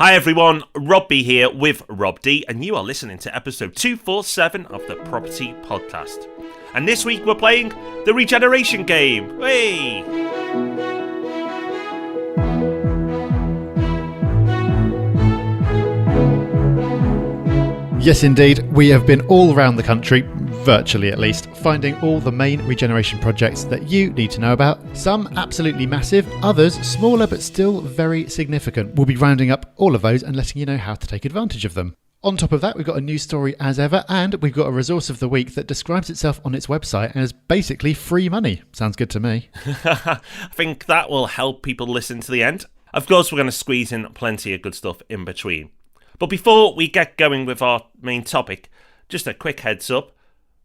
Hi everyone, Rob B here with Rob D, and you are listening to episode 247 of the Property Podcast. And this week we're playing the regeneration game. Hey! Yes, indeed. We have been all around the country, virtually at least, finding all the main regeneration projects that you need to know about. Some absolutely massive, others smaller but still very significant. We'll be rounding up all of those and letting you know how to take advantage of them. On top of that, we've got a news story as ever, and we've got a resource of the week that describes itself on its website as basically free money. Sounds good to me. I think that will help people listen to the end. Of course, we're going to squeeze in plenty of good stuff in between. But before we get going with our main topic, just a quick heads up.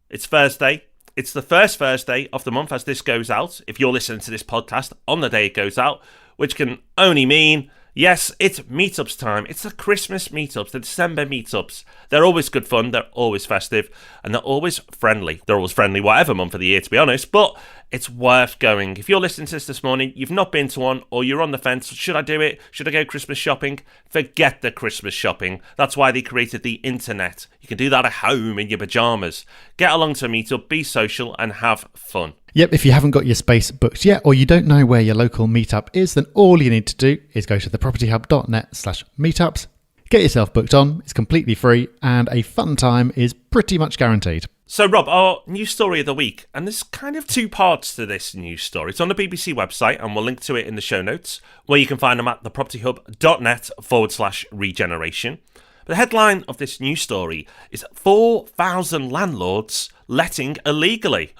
It's Thursday. It's the first Thursday of the month as this goes out, if you're listening to this podcast on the day it goes out, which can only mean, yes, it's meetups time. It's the Christmas meetups, the December meetups. They're always good fun, they're always festive, and they're always friendly. They're always friendly whatever month of the year, to be honest, but it's worth going. If you're listening to this morning, you've not been to one, or you're on the fence, should I do it? Should I go Christmas shopping? Forget the Christmas shopping. That's why they created the internet. You can do that at home in your pyjamas. Get along to a meetup, be social, and have fun. Yep, if you haven't got your space booked yet, or you don't know where your local meetup is, then all you need to do is go to thepropertyhub.net/meetups, get yourself booked on, it's completely free, and a fun time is pretty much guaranteed. So Rob, our news story of the week, and there's kind of two parts to this news story. It's on the BBC website, and we'll link to it in the show notes, where you can find them at thepropertyhub.net/regeneration. The headline of this news story is 4,000 landlords letting illegally.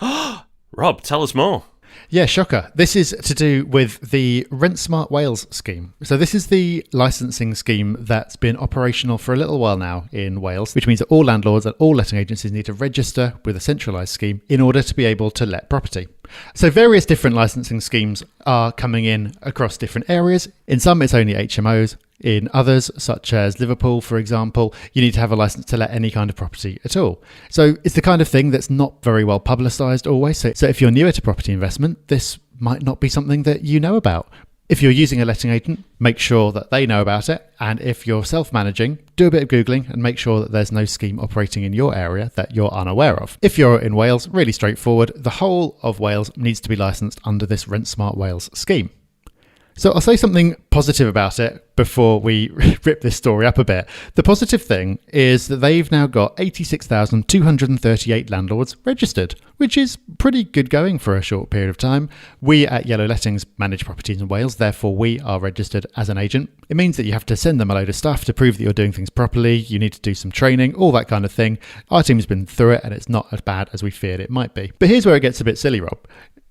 Rob, tell us more. Yeah, shocker. This is to do with the Rent Smart Wales scheme. So this is the licensing scheme that's been operational for a little while now in Wales, which means that all landlords and all letting agencies need to register with a centralised scheme in order to be able to let property. So various different licensing schemes are coming in across different areas. In some, it's only HMOs. In others, such as Liverpool, for example, you need to have a license to let any kind of property at all. So it's the kind of thing that's not very well publicised always. So if you're newer to property investment, this might not be something that you know about. If you're using a letting agent, make sure that they know about it. And if you're self-managing, do a bit of Googling and make sure that there's no scheme operating in your area that you're unaware of. If you're in Wales, really straightforward. The whole of Wales needs to be licensed under this Rent Smart Wales scheme. So I'll say something positive about it before we rip this story up a bit. The positive thing is that they've now got 86,238 landlords registered, which is pretty good going for a short period of time. We at Yellow Lettings manage properties in Wales, therefore we are registered as an agent. It means that you have to send them a load of stuff to prove that you're doing things properly. You need to do some training, all that kind of thing. Our team's been through it and it's not as bad as we feared it might be. But here's where it gets a bit silly, Rob.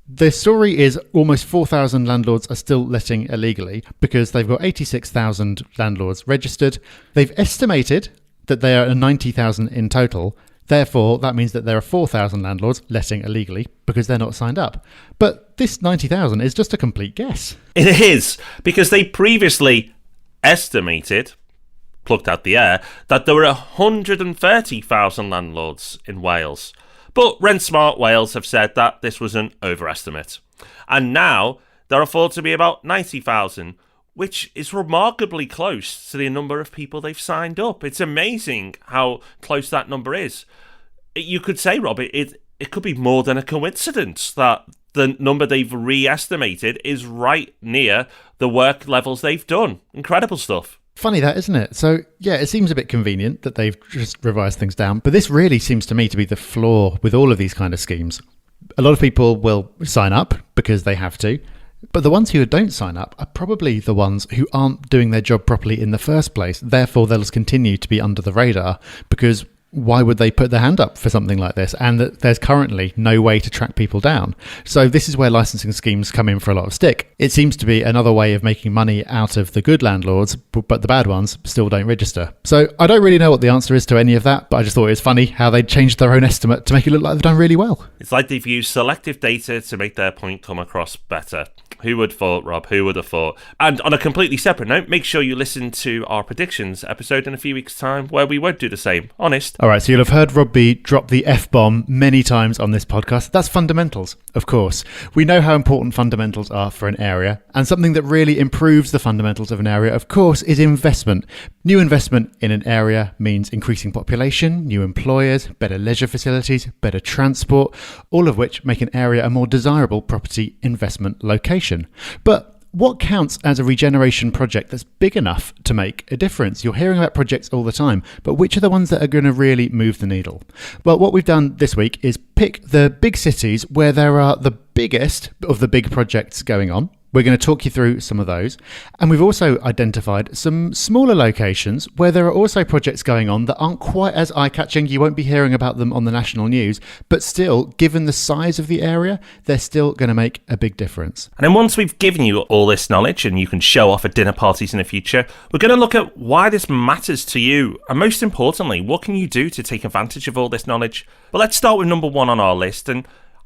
The story is almost 4,000 landlords are still letting illegally because they've got 86,000 landlords registered. They've estimated that there are 90,000 in total. Therefore, that means that there are 4,000 landlords letting illegally because they're not signed up. But this 90,000 is just a complete guess. It is, because they previously estimated, plucked out the air, that there were 130,000 landlords in Wales. But Rent Smart Wales have said that this was an overestimate. And now there are thought to be about 90,000, which is remarkably close to the number of people they've signed up. It's amazing how close that number is. You could say, Rob, it could be more than a coincidence that the number they've re-estimated is right near the work levels they've done. Incredible stuff. Funny that, isn't it? So, yeah, it seems a bit convenient that they've just revised things down. But this really seems to me to be the flaw with all of these kind of schemes. A lot of people will sign up because they have to. But the ones who don't sign up are probably the ones who aren't doing their job properly in the first place. Therefore, they'll continue to be under the radar because why would they put their hand up for something like this? And that there's currently no way to track people down. So this is where licensing schemes come in for a lot of stick. It seems to be another way of making money out of the good landlords, but the bad ones still don't register. So I don't really know what the answer is to any of that, but I just thought it was funny how they changed their own estimate to make it look like they've done really well. It's like they've used selective data to make their point come across better. Who would have thought, Rob? Who would have thought? And on a completely separate note, make sure you listen to our predictions episode in a few weeks' time where we won't do the same. Honest. All right, so you'll have heard Rob B drop the F-bomb many times on this podcast. That's fundamentals, of course. We know how important fundamentals are for an area, and something that really improves the fundamentals of an area, of course, is investment. New investment in an area means increasing population, new employers, better leisure facilities, better transport, all of which make an area a more desirable property investment location. But what counts as a regeneration project that's big enough to make a difference? You're hearing about projects all the time, but which are the ones that are going to really move the needle? Well, what we've done this week is pick the big cities where there are the biggest of the big projects going on. We're going to talk you through some of those. And we've also identified some smaller locations where there are also projects going on that aren't quite as eye-catching. You won't be hearing about them on the national news, but still, given the size of the area, they're still going to make a big difference. And then once we've given you all this knowledge and you can show off at dinner parties in the future, we're going to look at why this matters to you. And most importantly, what can you do to take advantage of all this knowledge? But let's start with number one on our list.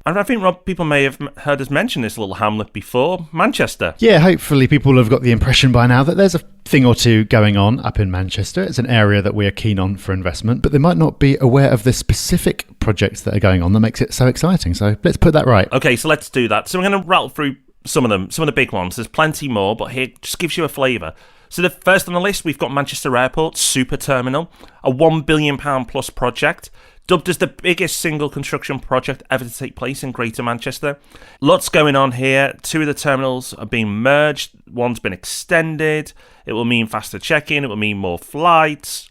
And I think, Rob, people may have heard us mention this little hamlet before, Manchester. Yeah, hopefully people have got the impression by now that there's a thing or two going on up in Manchester. It's an area that we are keen on for investment, but they might not be aware of the specific projects that are going on that makes it so exciting. So let's put that right. Okay, so let's do that. So we're going to rattle through some of them, some of the big ones. There's plenty more, but here just gives you a flavour. So the first on the list, we've got Manchester Airport Super Terminal, a £1 billion plus project, dubbed as the biggest single construction project ever to take place in Greater Manchester. Lots going on here. 2 of the terminals are being merged. One's been extended. It will mean faster check-in. It will mean more flights.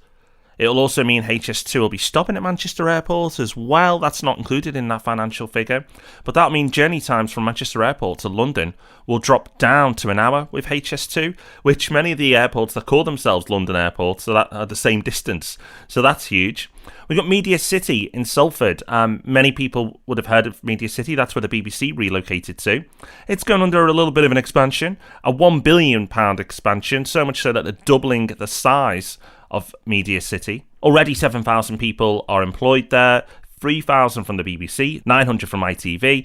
It will also mean HS2 will be stopping at Manchester Airport as well. That's not included in that financial figure. But that'll mean journey times from Manchester Airport to London will drop down to an hour with HS2, which many of the airports that call themselves London airports are the same distance. So that's huge. We've got Media City in Salford. Many people would have heard of Media City. That's where the BBC relocated to. It's going under a little bit of an expansion, a £1 billion expansion, so much so that they're doubling the size of Media City. Already 7,000 people are employed there, 3,000 from the BBC, 900 from ITV.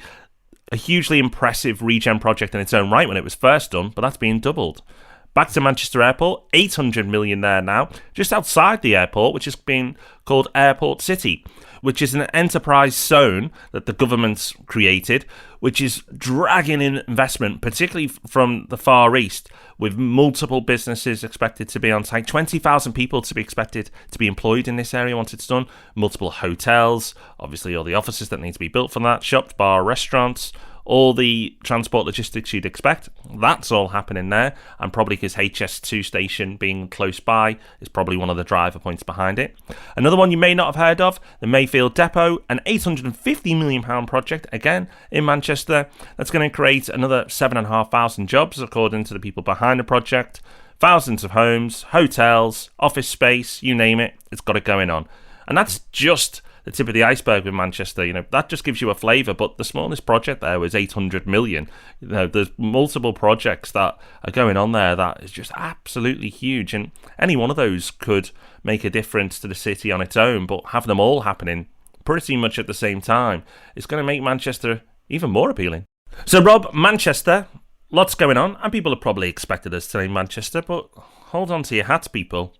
A hugely impressive regen project in its own right when it was first done, but that's being doubled. Back to Manchester Airport, 800 million there now, just outside the airport, which is being called Airport City, which is an enterprise zone that the government's created, which is dragging in investment, particularly from the Far East, with multiple businesses expected to be on site, 20,000 people to be expected to be employed in this area once it's done, multiple hotels, obviously all the offices that need to be built for that, shops, bar, restaurants, all the transport logistics you'd expect. That's all happening there, and probably because HS2 station being close by is probably one of the driver points behind it. Another one you may not have heard of, the Mayfield Depot, an £850 million project, again, in Manchester. That's going to create another 7,500 jobs, according to the people behind the project. Thousands of homes, hotels, office space, you name it, it's got it going on. And that's just the tip of the iceberg with Manchester. You know, that just gives you a flavour, but the smallest project there was 800 million. You know, there's multiple projects that are going on there that is just absolutely huge, and any one of those could make a difference to the city on its own, but have them all happening pretty much at the same time, it's going to make Manchester even more appealing. So Rob, Manchester, lots going on, and people have probably expected us to name Manchester, but hold on to your hats, people.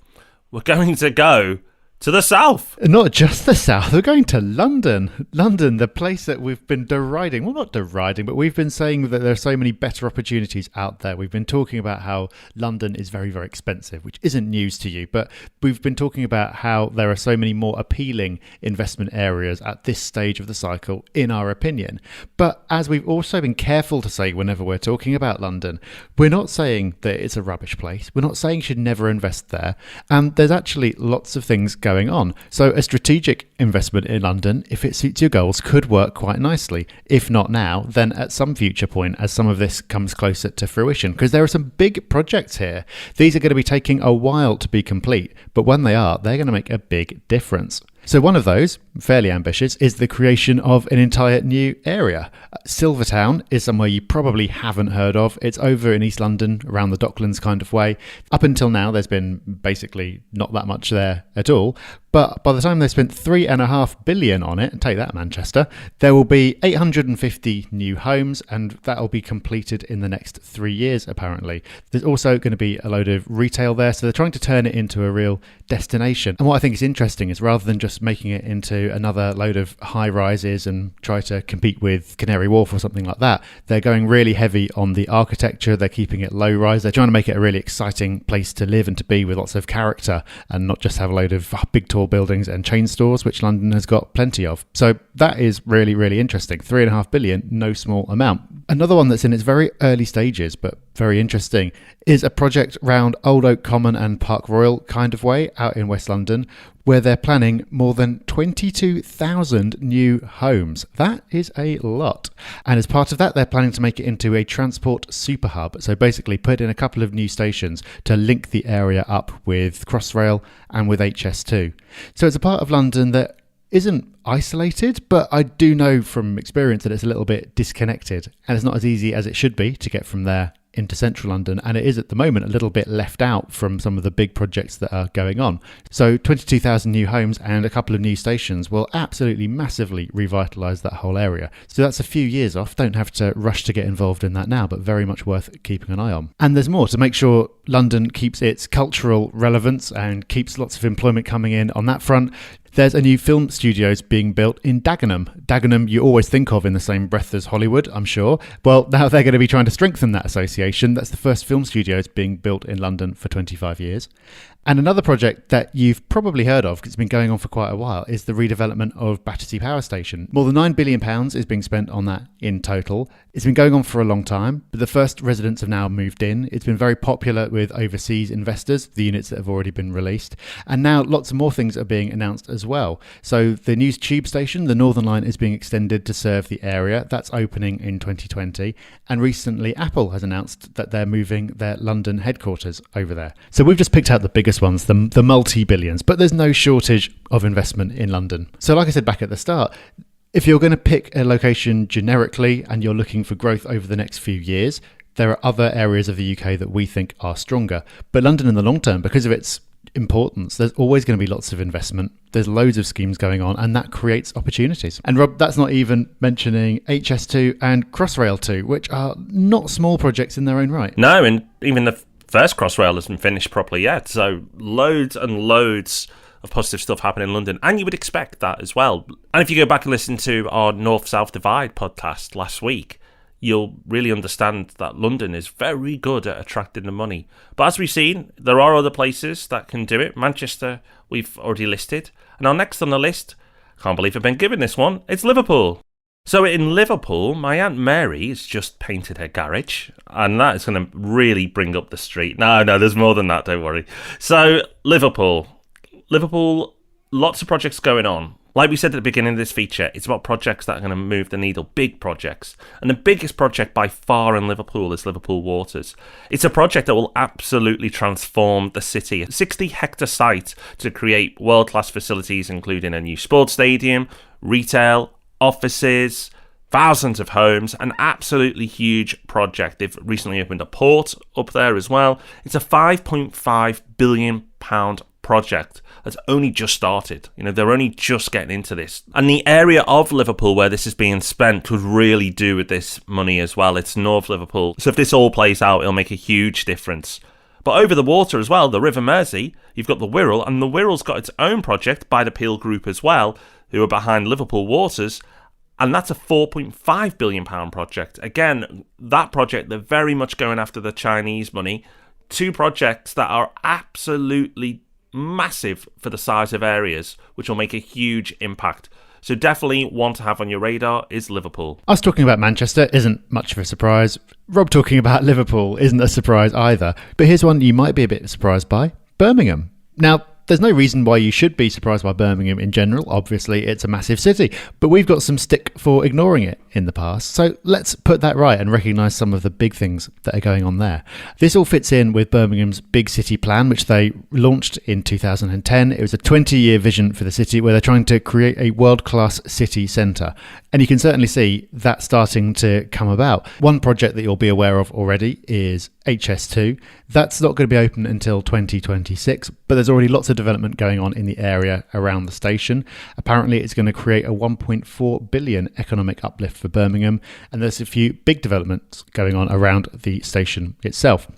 We're going to go to the south. Not just the south, we're going to London. London, the place that we've been deriding. Well, not deriding, but we've been saying that there are so many better opportunities out there. We've been talking about how London is very, very expensive, which isn't news to you, but we've been talking about how there are so many more appealing investment areas at this stage of the cycle, in our opinion. But as we've also been careful to say whenever we're talking about London, we're not saying that it's a rubbish place. We're not saying you should never invest there. And there's actually lots of things going on. So a strategic investment in London, if it suits your goals, could work quite nicely. If not now, then at some future point as some of this comes closer to fruition, because there are some big projects here. These are going to be taking a while to be complete, but when they are, they're going to make a big difference. So one of those, fairly ambitious, is the creation of an entire new area. Silvertown is somewhere you probably haven't heard of. It's over in East London, around the Docklands kind of way. Up until now, there's been basically not that much there at all. But by the time they spent £3.5 billion on it, take that, Manchester, there will be 850 new homes, and that will be completed in the next 3 years, apparently. There's also going to be a load of retail there, so they're trying to turn it into a real destination. And what I think is interesting is rather than just just making it into another load of high rises and try to compete with Canary Wharf or something like that. They're going really heavy on the architecture. They're keeping it low rise. They're trying to make it a really exciting place to live and to be with lots of character and not just have a load of big tall buildings and chain stores, which London has got plenty of. So that is really, really interesting. 3.5 billion, no small amount. Another one that's in its very early stages, but very interesting, is a project round Old Oak Common and Park Royal kind of way out in West London, where they're planning more than 22,000 new homes. That is a lot. And as part of that, they're planning to make it into a transport super hub. So basically put in a couple of new stations to link the area up with Crossrail and with HS2. So it's a part of London that isn't isolated, but I do know from experience that it's a little bit disconnected and it's not as easy as it should be to get from there into central London, and it is at the moment a little bit left out from some of the big projects that are going on. So 22,000 new homes and a couple of new stations will absolutely massively revitalise that whole area. So that's a few years off. Don't have to rush to get involved in that now, but very much worth keeping an eye on. And there's more to make sure London keeps its cultural relevance and keeps lots of employment coming in on that front. There's a new film studios being built in Dagenham. Dagenham you always think of in the same breath as Hollywood, I'm sure. Well, now they're going to be trying to strengthen that association. That's the first film studios being built in London for 25 years. And another project that you've probably heard of, because it's been going on for quite a while, is the redevelopment of Battersea Power Station. More than £9 billion is being spent on that in total. It's been going on for a long time, but the first residents have now moved in. It's been very popular with overseas investors, the units that have already been released. And now lots of more things are being announced as well. So the new tube station, the Northern Line, is being extended to serve the area. That's opening in 2020. And recently Apple has announced that they're moving their London headquarters over there. So we've just picked out the biggest ones, the multi-billions, but there's no shortage of investment in London. So like I said back at the start, if you're going to pick a location generically and you're looking for growth over the next few years, there are other areas of the UK that we think are stronger. But London in the long term, because of its importance, there's always going to be lots of investment. There's loads of schemes going on, and that creates opportunities. And Rob, that's not even mentioning HS2 and Crossrail 2, which are not small projects in their own right. No, and even the first Crossrail hasn't finished properly yet, so loads and loads of positive stuff happening in London, and you would expect that as well. And if you go back and listen to our North-South Divide podcast last week, you'll really understand that London is very good at attracting the money. But as we've seen, there are other places that can do it. Manchester, we've already listed. And our next on the list, can't believe I've been given this one, it's Liverpool. So in Liverpool, my Aunt Mary has just painted her garage, and that is going to really bring up the street. No, there's more than that, don't worry. So Liverpool, lots of projects going on. Like we said at the beginning of this feature, it's about projects that are going to move the needle, big projects. And the biggest project by far in Liverpool is Liverpool Waters. It's a project that will absolutely transform the city. A 60-hectare site to create world-class facilities, including a new sports stadium, retail, offices, thousands of homes, an absolutely huge project. They've recently opened a port up there as well. It's a £5.5 billion project that's only just started. They're only just getting into this. And the area of Liverpool where this is being spent could really do with this money as well. It's North Liverpool. So if this all plays out, it'll make a huge difference. But over the water as well, the River Mersey, you've got the Wirral, and the Wirral's got its own project by the Peel Group as well, who are behind Liverpool Waters, and that's a £4.5 billion project. Again, that project, they're very much going after the Chinese money. Two projects that are absolutely massive for the size of areas, which will make a huge impact. So definitely one to have on your radar is Liverpool. Us talking about Manchester isn't much of a surprise. Rob talking about Liverpool isn't a surprise either. But here's one you might be a bit surprised by: Birmingham. Now, there's no reason why you should be surprised by Birmingham in general. Obviously, it's a massive city, but we've got some stick for ignoring it in the past. So let's put that right and recognise some of the big things that are going on there. This all fits in with Birmingham's Big City Plan, which they launched in 2010. It was a 20-year vision for the city where they're trying to create a world-class city centre. And you can certainly see that starting to come about. One project that you'll be aware of already is HS2. That's not going to be open until 2026, but there's already lots of development going on in the area around the station. Apparently, it's going to create a 1.4 billion economic uplift for Birmingham, and there's a few big developments going on around the station itself.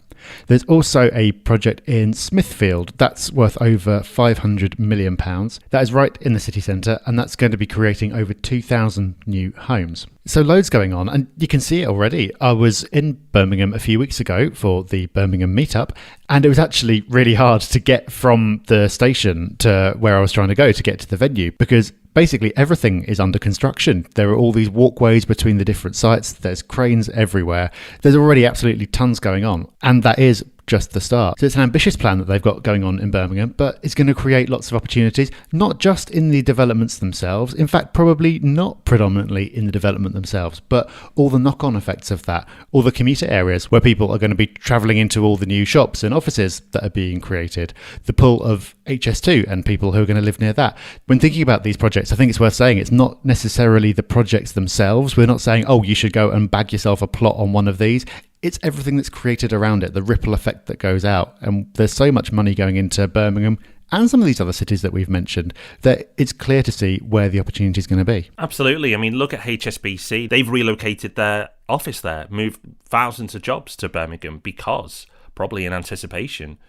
There's also a project in Smithfield that's worth over £500 million. That is right in the city centre, and that's going to be creating over 2,000 new homes. So loads going on, and you can see it already. I was in Birmingham a few weeks ago for the Birmingham meetup, and it was actually really hard to get from the station to where I was trying to go to get to the venue, because basically everything is under construction. There are all these walkways between the different sites. There's cranes everywhere. There's already absolutely tons going on, and that is just the start. So it's an ambitious plan that they've got going on in Birmingham, but it's going to create lots of opportunities, not just in the developments themselves, in fact probably not predominantly in the development themselves, but all the knock-on effects of that, all the commuter areas where people are going to be travelling into all the new shops and offices that are being created, the pull of HS2 and people who are going to live near that. When thinking about these projects, I think it's worth saying it's not necessarily the projects themselves. We're not saying, oh, you should go and bag yourself a plot on one of these. It's everything that's created around it, the ripple effect that goes out. And there's so much money going into Birmingham and some of these other cities that we've mentioned that it's clear to see where the opportunity is going to be. Absolutely. I mean, look at HSBC. They've relocated their office there, moved thousands of jobs to Birmingham because, probably in anticipation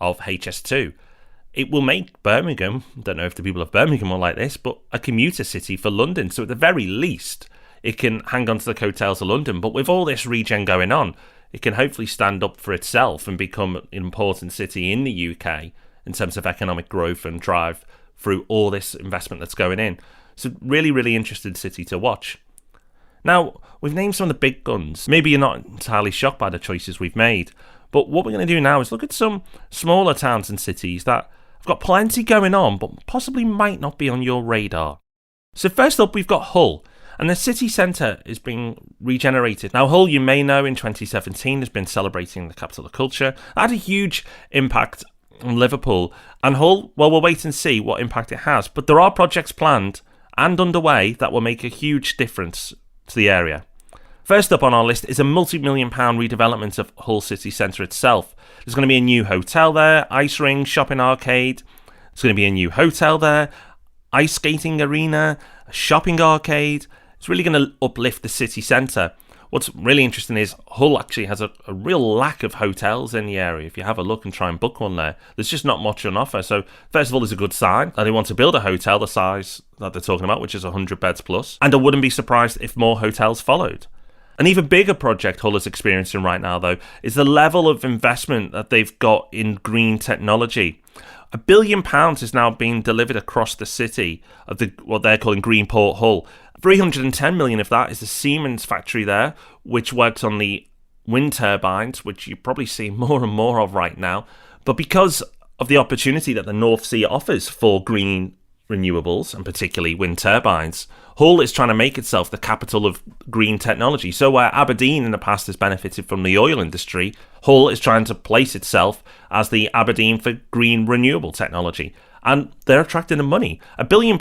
of HS2. It will make Birmingham, I don't know if the people of Birmingham are like this, but a commuter city for London. So at the very least, it can hang on to the coattails of London. But with all this regen going on, it can hopefully stand up for itself and become an important city in the UK in terms of economic growth and drive through all this investment that's going in. So really, really interesting city to watch. Now, we've named some of the big guns. Maybe you're not entirely shocked by the choices we've made. But what we're going to do now is look at some smaller towns and cities that have got plenty going on, but possibly might not be on your radar. So first up, we've got Hull. And the city centre is being regenerated. Now, Hull, you may know, in 2017 has been celebrating the capital of culture. That had a huge impact on Liverpool. And Hull, well, we'll wait and see what impact it has. But there are projects planned and underway that will make a huge difference to the area. First up on our list is a multi-million-pound redevelopment of Hull city centre itself. There's going to be a new hotel there, ice ring, shopping arcade. There's going to be a new hotel there, ice skating arena, a shopping arcade. It's really going to uplift the city centre. What's really interesting is Hull actually has a real lack of hotels in the area. If you have a look and try and book one there, there's just not much on offer. So first of all, there's a good sign that they want to build a hotel the size that they're talking about, which is 100 beds plus. And I wouldn't be surprised if more hotels followed. An even bigger project Hull is experiencing right now, though, is the level of investment that they've got in green technology. £1 billion is now being delivered across the city of what they're calling Greenport Hull. 310 million of that is the Siemens factory there, which works on the wind turbines, which you probably see more and more of right now. But because of the opportunity that the North Sea offers for green renewables, and particularly wind turbines, Hull is trying to make itself the capital of green technology. So where Aberdeen in the past has benefited from the oil industry, Hull is trying to place itself as the Aberdeen for green renewable technology. And they're attracting the money. £1 billion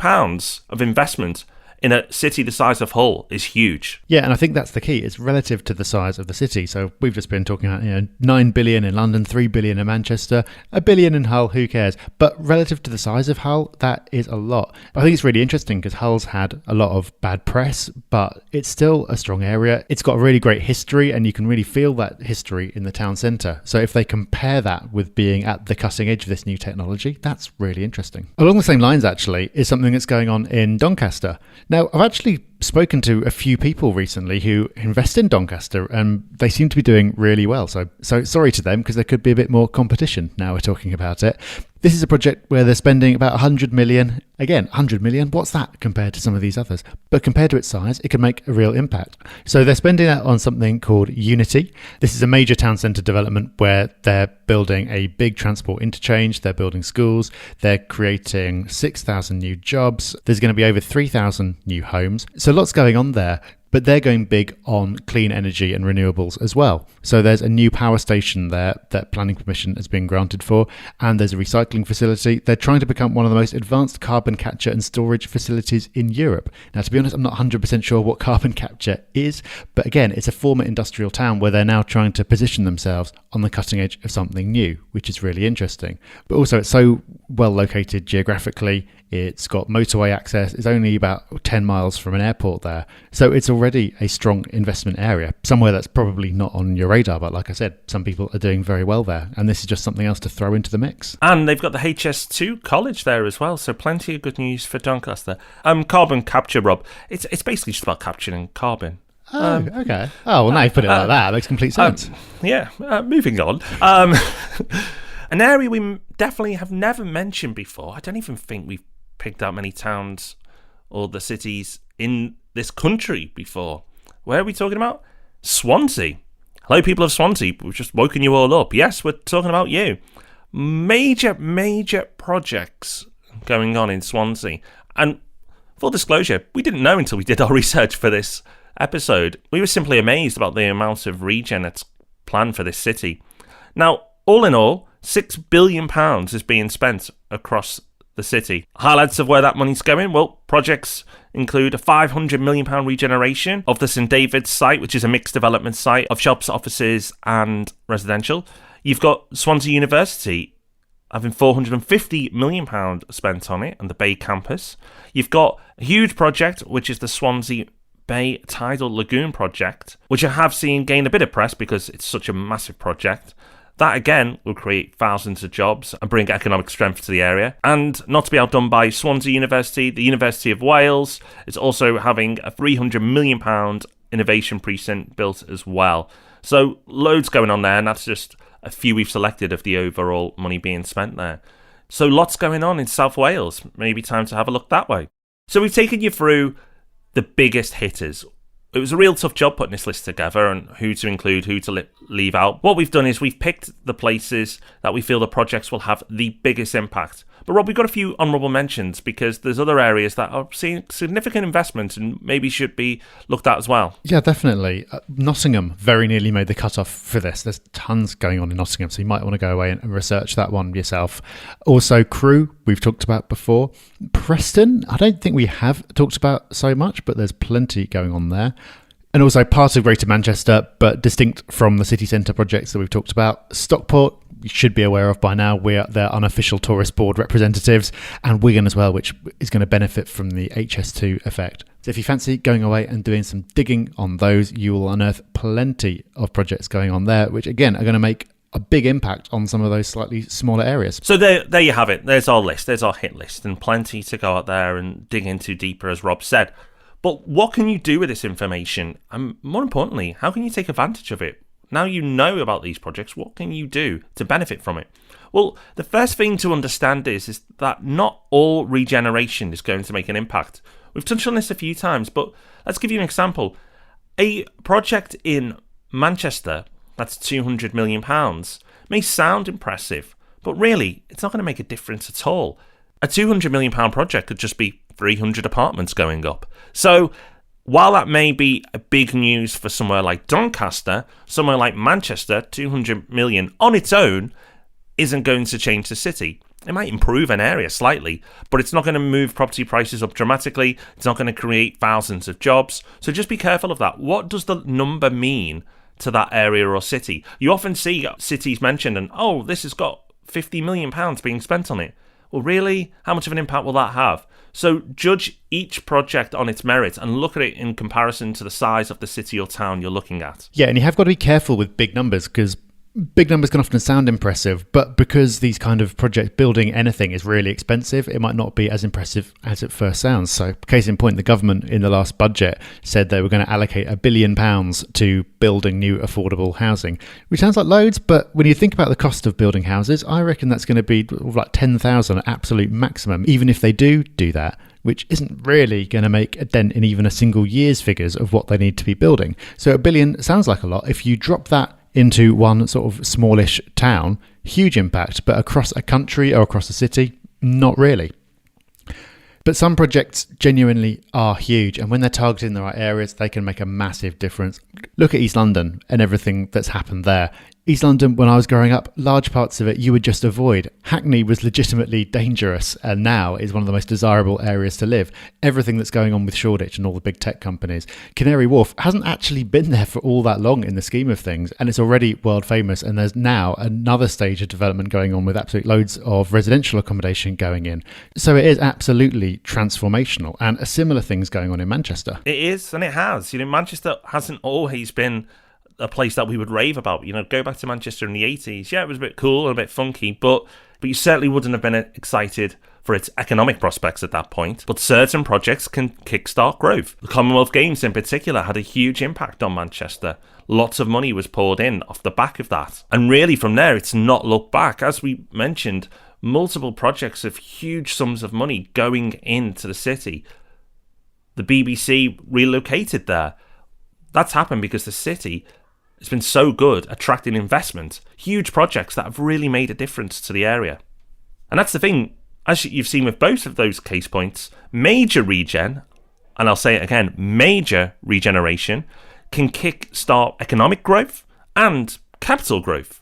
of investment in a city the size of Hull is huge. Yeah, and I think that's the key. It's relative to the size of the city. So we've just been talking about 9 billion in London, 3 billion in Manchester, 1 billion in Hull, who cares? But relative to the size of Hull, that is a lot. I think it's really interesting because Hull's had a lot of bad press, but it's still a strong area. It's got a really great history, and you can really feel that history in the town centre. So if they compare that with being at the cutting edge of this new technology, that's really interesting. Along the same lines, actually, is something that's going on in Doncaster. Now, I've actually spoken to a few people recently who invest in Doncaster, and they seem to be doing really well. So sorry to them, because there could be a bit more competition now we're talking about it. This is a project where they're spending about 100 million. Again, 100 million, what's that compared to some of these others? But compared to its size, it can make a real impact. So they're spending that on something called Unity. This is a major town centre development where they're building a big transport interchange, they're building schools, they're creating 6,000 new jobs, there's going to be over 3,000 new homes. So lots going on there. But they're going big on clean energy and renewables as well. So there's a new power station there that planning permission has been granted for, and there's a recycling facility. They're trying to become one of the most advanced carbon capture and storage facilities in Europe. Now, to be honest, I'm not 100% sure what carbon capture is, but again, it's a former industrial town where they're now trying to position themselves on the cutting edge of something new, which is really interesting. But also, it's so well located geographically. It's got motorway access. It's only about 10 miles from an airport there. So it's already a strong investment area, somewhere that's probably not on your radar. But like I said, some people are doing very well there. And this is just something else to throw into the mix. And they've got the HS2 college there as well. So plenty of good news for Doncaster. Carbon capture, Rob. It's basically just about capturing carbon. Oh, okay. Oh, well, now you put it like that. It makes complete sense. Moving on. An area we definitely have never mentioned before. I don't even think we've picked out many towns or the cities in this country before. Where are we talking about? Swansea. Hello, people of Swansea. We've just woken you all up. Yes, we're talking about you. Major projects going on in Swansea. And full disclosure, we didn't know until we did our research for this episode. We were simply amazed about the amount of regen that's planned for this city. Now, all in all, £6 billion is being spent across the city. Highlights of where that money's going? Well, projects include a £500 million regeneration of the St David's site, which is a mixed development site of shops, offices and residential. You've got Swansea University having £450 million spent on it and the Bay campus. You've got a huge project, which is the Swansea Bay Tidal Lagoon project, which I have seen gain a bit of press because it's such a massive project. That again will create thousands of jobs and bring economic strength to the area. And not to be outdone by Swansea University, the University of Wales is also having a £300 million innovation precinct built as well. So loads going on there, and that's just a few we've selected of the overall money being spent there. So lots going on in South Wales. Maybe time to have a look that way. So we've taken you through the biggest hitters. It was a real tough job putting this list together and who to include, who to leave out. What we've done is we've picked the places that we feel the projects will have the biggest impact. But Rob, we've got a few honourable mentions because there's other areas that are seeing significant investment and maybe should be looked at as well. Yeah, definitely. Nottingham very nearly made the cut-off for this. There's tons going on in Nottingham, so you might want to go away and research that one yourself. Also, Crewe, we've talked about before. Preston, I don't think we have talked about so much, but there's plenty going on there. And also part of Greater Manchester, but distinct from the city centre projects that we've talked about. Stockport, you should be aware of by now. We're their unofficial tourist board representatives, and Wigan as well, which is going to benefit from the HS2 effect. So if you fancy going away and doing some digging on those, you will unearth plenty of projects going on there, which again are going to make a big impact on some of those slightly smaller areas. So there you have it. There's our list. There's our hit list, and plenty to go out there and dig into deeper, as Rob said. But what can you do with this information? And more importantly, how can you take advantage of it? Now you know about these projects, what can you do to benefit from it? Well, the first thing to understand is that not all regeneration is going to make an impact. We've touched on this a few times, but let's give you an example. A project in Manchester, that's £200 million, may sound impressive, but really, it's not going to make a difference at all. A £200 million project could just be 300 apartments going up. So while that may be a big news for somewhere like Doncaster, somewhere like Manchester, 200 million on its own isn't going to change the city. It might improve an area slightly, but it's not going to move property prices up dramatically. It's not going to create thousands of jobs. So just be careful of that. What does the number mean to that area or city? You often see cities mentioned and, oh, this has got £50 million being spent on it. Well, really? How much of an impact will that have? So judge each project on its merits and look at it in comparison to the size of the city or town you're looking at. Yeah, and you have got to be careful with big numbers because big numbers can often sound impressive, but because these kind of projects, building anything is really expensive, it might not be as impressive as it first sounds. So case in point, the government in the last budget said they were going to allocate £1 billion to building new affordable housing, which sounds like loads, but when you think about the cost of building houses, I reckon that's going to be like 10,000 at absolute maximum, even if they do that, which isn't really going to make a dent in even a single year's figures of what they need to be building. So £1 billion sounds like a lot. If you drop that into one sort of smallish town, huge impact, but across a country or across a city, not really. But some projects genuinely are huge, and when they're targeted in the right areas, they can make a massive difference. Look at East London and everything that's happened there. East London, when I was growing up, large parts of it you would just avoid. Hackney was legitimately dangerous and now is one of the most desirable areas to live. Everything that's going on with Shoreditch and all the big tech companies. Canary Wharf hasn't actually been there for all that long in the scheme of things, and it's already world famous, and there's now another stage of development going on with absolute loads of residential accommodation going in. So it is absolutely transformational, and a similar thing's going on in Manchester. It is, and it has. Manchester hasn't always been a place that we would rave about. Go back to Manchester in the 80s. Yeah, it was a bit cool and a bit funky, but you certainly wouldn't have been excited for its economic prospects at that point. But certain projects can kickstart growth. The Commonwealth Games in particular had a huge impact on Manchester. Lots of money was poured in off the back of that. And really from there, it's not looked back. As we mentioned, multiple projects of huge sums of money going into the city. The BBC relocated there. That's happened because the city has been so good attracting investment, huge projects that have really made a difference to the area. And that's the thing, as you've seen with both of those case points, major regen, and I'll say it again, major regeneration, can kick-start economic growth and capital growth.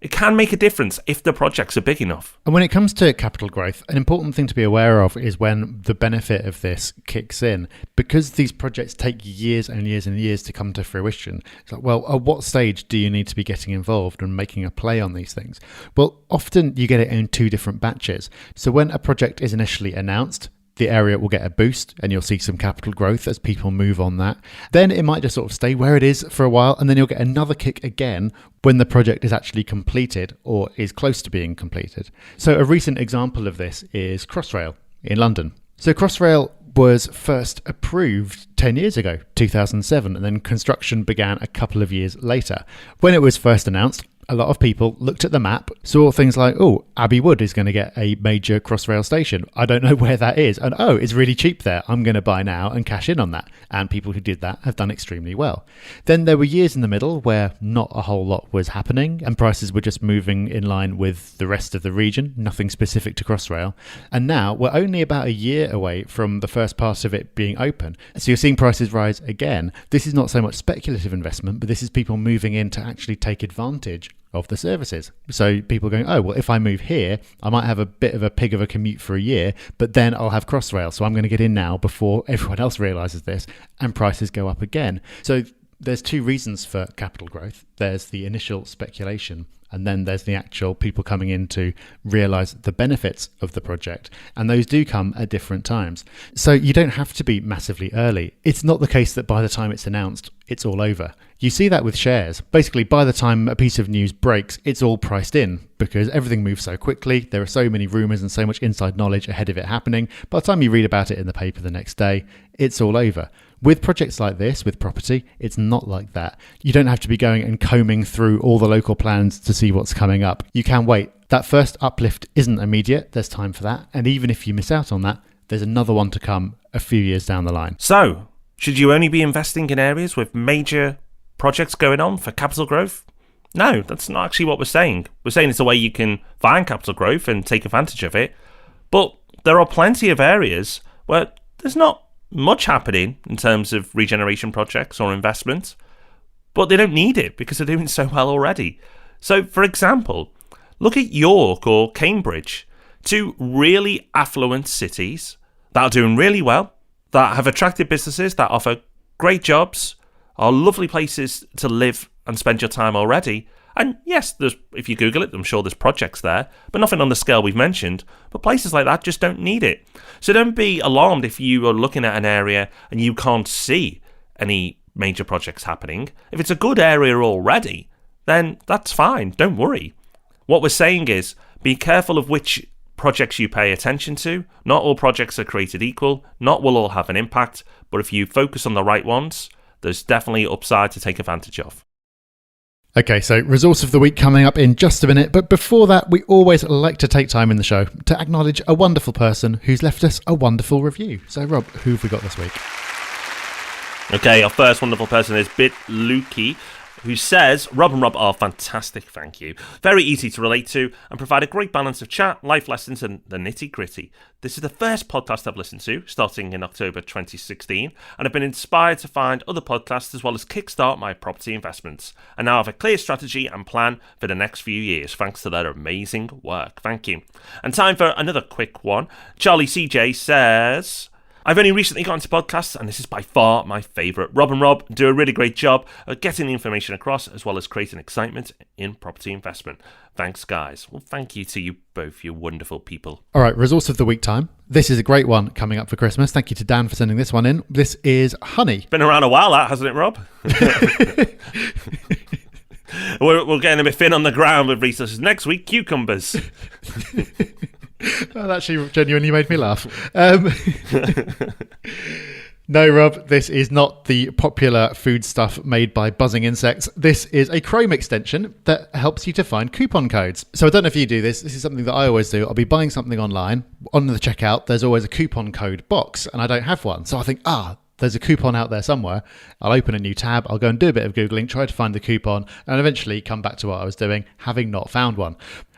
It can make a difference if the projects are big enough. And when it comes to capital growth, an important thing to be aware of is when the benefit of this kicks in. Because these projects take years and years and years to come to fruition, it's like, well, at what stage do you need to be getting involved and making a play on these things? Well, often you get it in two different batches. So when a project is initially announced, the area will get a boost and you'll see some capital growth as people move on that. Then it might just sort of stay where it is for a while, and then you'll get another kick again when the project is actually completed or is close to being completed. So a recent example of this is Crossrail in London. So Crossrail was first approved 10 years ago, 2007, and then construction began a couple of years later. When it was first announced, a lot of people looked at the map, saw things like, oh, Abbey Wood is going to get a major Crossrail station. I don't know where that is. And oh, it's really cheap there. I'm going to buy now and cash in on that. And people who did that have done extremely well. Then there were years in the middle where not a whole lot was happening and prices were just moving in line with the rest of the region, nothing specific to Crossrail. And now we're only about a year away from the first part of it being open. So you're seeing prices rise again. This is not so much speculative investment, but this is people moving in to actually take advantage of the services. So people going, oh, well, if I move here, I might have a bit of a pig of a commute for a year, but then I'll have Crossrail. So I'm going to get in now before everyone else realizes this, and prices go up again. So there's two reasons for capital growth. There's the initial speculation, and then there's the actual people coming in to realize the benefits of the project. And those do come at different times. So you don't have to be massively early. It's not the case that by the time it's announced, it's all over. You see that with shares. Basically, by the time a piece of news breaks, it's all priced in because everything moves so quickly. There are so many rumors and so much inside knowledge ahead of it happening. By the time you read about it in the paper the next day, it's all over. With projects like this, with property, it's not like that. You don't have to be going and combing through all the local plans to see what's coming up. You can wait. That first uplift isn't immediate. There's time for that. And even if you miss out on that, there's another one to come a few years down the line. So, should you only be investing in areas with major projects going on for capital growth? No, that's not actually what we're saying. We're saying it's a way you can find capital growth and take advantage of it. But there are plenty of areas where there's not much happening in terms of regeneration projects or investment, but they don't need it because they're doing so well already. So, for example, look at York or Cambridge, two really affluent cities that are doing really well, that have attracted businesses, that offer great jobs, are lovely places to live and spend your time already. And yes, if you Google it, I'm sure there's projects there, but nothing on the scale we've mentioned. But places like that just don't need it. So don't be alarmed if you are looking at an area and you can't see any major projects happening. If it's a good area already, then that's fine. Don't worry. What we're saying is be careful of which projects you pay attention to. Not all projects are created equal. Not will all have an impact. But if you focus on the right ones, there's definitely upside to take advantage of. Okay, so resource of the week coming up in just a minute. But before that, we always like to take time in the show to acknowledge a wonderful person who's left us a wonderful review. So, Rob, who have we got this week? Okay, our first wonderful person is BitLuki. who says, Rob and Rob are fantastic, thank you. Very easy to relate to and provide a great balance of chat, life lessons and the nitty-gritty. This is the first podcast I've listened to, starting in October 2016, and I've been inspired to find other podcasts as well as kickstart my property investments. And now I have a clear strategy and plan for the next few years, thanks to their amazing work. Thank you. And time for another quick one. Charlie CJ says, I've only recently got into podcasts, and this is by far my favourite. Rob and Rob do a really great job of getting the information across, as well as creating excitement in property investment. Thanks, guys. Well, thank you to you both, you wonderful people. All right, resource of the week time. This is a great one coming up for Christmas. Thank you to Dan for sending this one in. This is honey. Been around a while, that, hasn't it, Rob? We're getting a bit thin on the ground with resources. Next week, cucumbers. That actually genuinely made me laugh. No, Rob, this is not the popular food stuff made by buzzing insects. This is a Chrome extension that helps you to find coupon codes. So I don't know if you do this. This is something that I always do. I'll be buying something online. On the checkout, there's always a coupon code box, and I don't have one. So I think, there's a coupon out there somewhere. I'll open a new tab. I'll go and do a bit of Googling, try to find the coupon, and eventually come back to what I was doing, having not found one.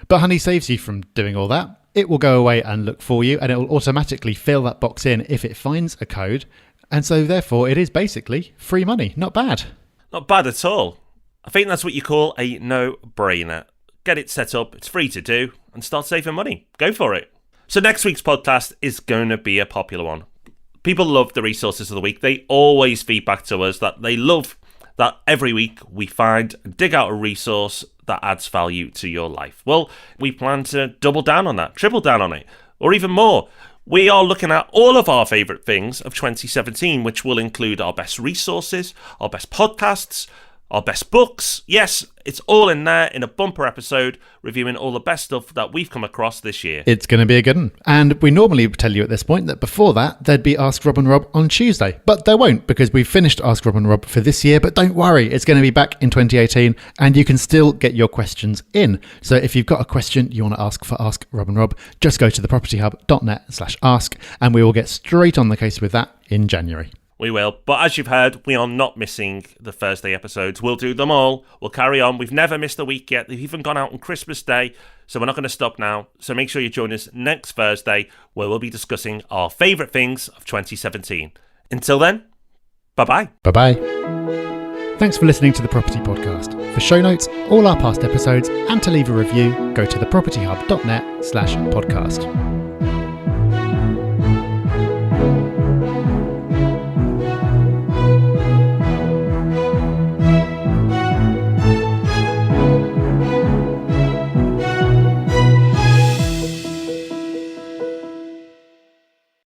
But Honey saves you from doing all that. It will go away and look for you, and it will automatically fill that box in if it finds a code. And so therefore it is basically free money. Not bad. Not bad at all. I think that's what you call a no-brainer. Get it set up, it's free to do, and start saving money. Go for it. So next week's podcast is going to be a popular one. People love the resources of the week. They always feedback to us that they love that every week we find and dig out a resource that adds value to your life. Well, we plan to double down on that, triple down on it, or even more. We are looking at all of our favourite things of 2017, which will include our best resources, our best podcasts, our best books. Yes, it's all in there in a bumper episode, reviewing all the best stuff that we've come across this year. It's going to be a good one. And we normally tell you at this point that before that, there'd be Ask Rob and Rob on Tuesday. But there won't, because we've finished Ask Rob and Rob for this year. But don't worry, it's going to be back in 2018, and you can still get your questions in. So if you've got a question you want to ask for Ask Rob and Rob, just go to thepropertyhub.net/ask, and we will get straight on the case with that in January. We will. But as you've heard, we are not missing the Thursday episodes. We'll do them all. We'll carry on. We've never missed a week yet. They've even gone out on Christmas Day. So we're not going to stop now. So make sure you join us next Thursday, where we'll be discussing our favourite things of 2017. Until then, bye-bye. Bye-bye. Thanks for listening to The Property Podcast. For show notes, all our past episodes, and to leave a review, go to thepropertyhub.net/podcast.